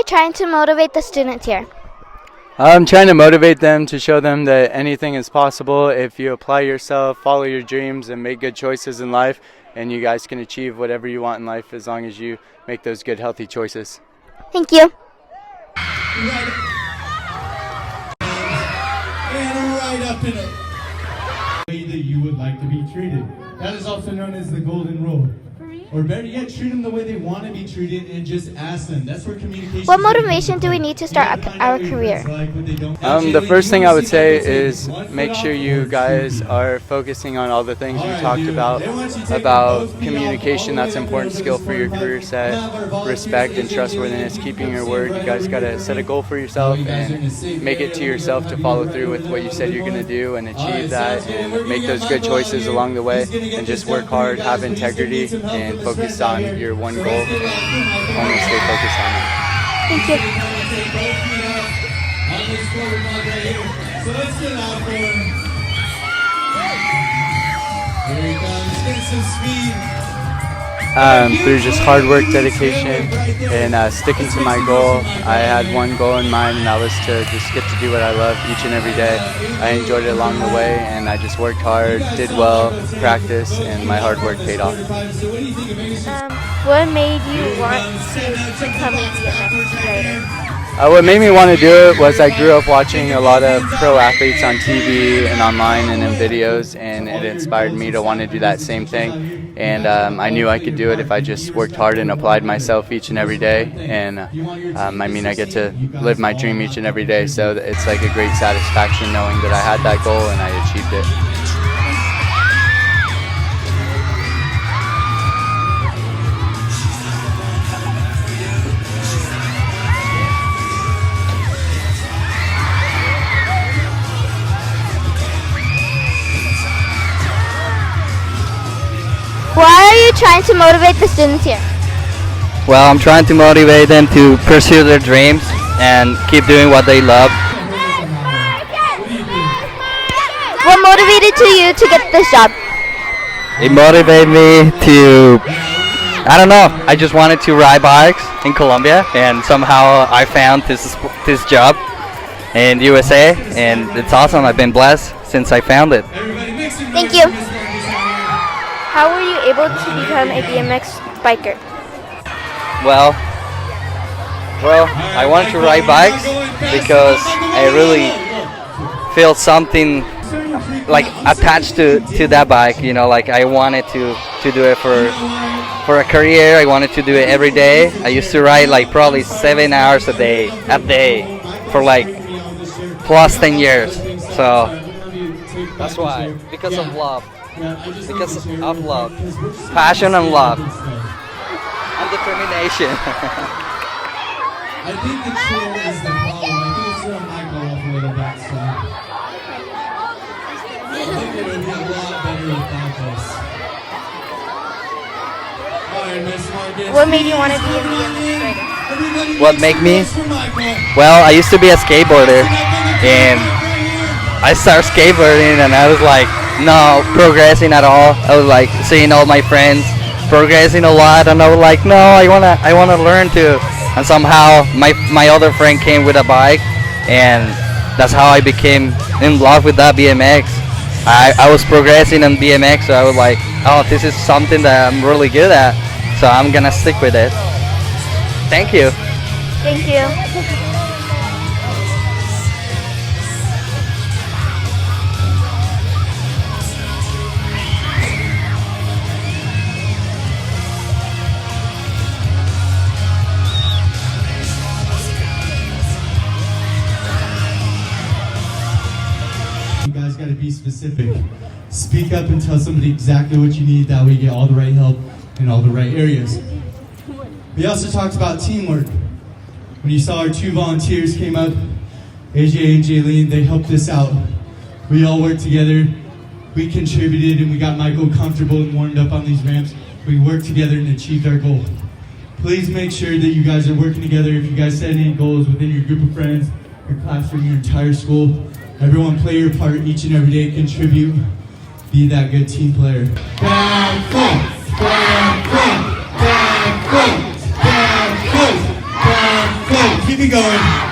trying to motivate the students here? I'm trying to motivate them to show them that anything is possible if you apply yourself, follow your dreams, and make good choices in life, and you guys can achieve whatever you want in life as long as you make those good, healthy choices. Thank you. And right up in it. Way that you would like to be treated. That is also known as the golden rule. Or better yet, treat them the way they want to be treated and just ask them. That's where communication. What motivation do we need to start our career? The first thing I would say is make sure you guys are focusing on all the things you talked about communication. That's an important skill for your career set, respect and trustworthiness, keeping your word. You guys got to set a goal for yourself and make it to yourself to follow through with what you said you're going to do and achieve that and make those good choices along the way and just work hard, have integrity, and focus on your one goal. Only stay focused on it. Thank you. So let's get out for him. Here he comes. Get some speed. Through just hard work, dedication, and sticking to my goal. I had one goal in mind, and that was to just get to do what I love each and every day. I enjoyed it along the way, and I just worked hard, did well, practiced, and my hard work paid off. What made you want to become a BMX rider? What made me want to do it was I grew up watching a lot of pro athletes on TV and online and in videos, and it inspired me to want to do that same thing. And I knew I could do it if I just worked hard and applied myself each and every day. And I get to live my dream each and every day, so it's like a great satisfaction knowing that I had that goal and I achieved it. Why are you trying to motivate the students here? Well, I'm trying to motivate them to pursue their dreams and keep doing what they love. What motivated you to get this job? It motivated me to, I don't know, I just wanted to ride bikes in Colombia, and somehow I found this job in USA, and it's awesome. I've been blessed since I found it. Thank you. How were you able to become a BMX biker? Well, I wanted to ride bikes because I really feel something like attached to that bike. You know, like I wanted to do it for a career. I wanted to do it every day. I used to ride like probably 7 hours a day for like plus 10 years. So that's why, because of love. Because of love, passion and love, and determination. I think the chair is the problem. I think it's throwing Michael off a little bit. So I think it would be a lot better without this. All right, Miss Marcus. What made you want to be a BMX rider? What made me? Well, I used to be a skateboarder, and I started skateboarding, and I was like, no progressing at all. I was like seeing all my friends progressing a lot, and I was like, no, I wanna learn too. And somehow my other friend came with a bike, and that's how I became in love with that BMX. I was progressing on BMX, so I was like, oh, this is something that I'm really good at, so I'm gonna stick with it. Thank you. Thank you. You guys got to be specific. Speak up and tell somebody exactly what you need. That way you get all the right help in all the right areas. We also talked about teamwork. When you saw our two volunteers came up, AJ and Jaylene, they helped us out. We all worked together. We contributed, and we got Michael comfortable and warmed up on these ramps. We worked together and achieved our goal. Please make sure that you guys are working together. If you guys set any goals within your group of friends, your classroom, your entire school, everyone play your part each and every day, contribute, be that good team player. Bam, boom, bam, boom, bam, boom, bam, boom, bam, boom. Keep it going.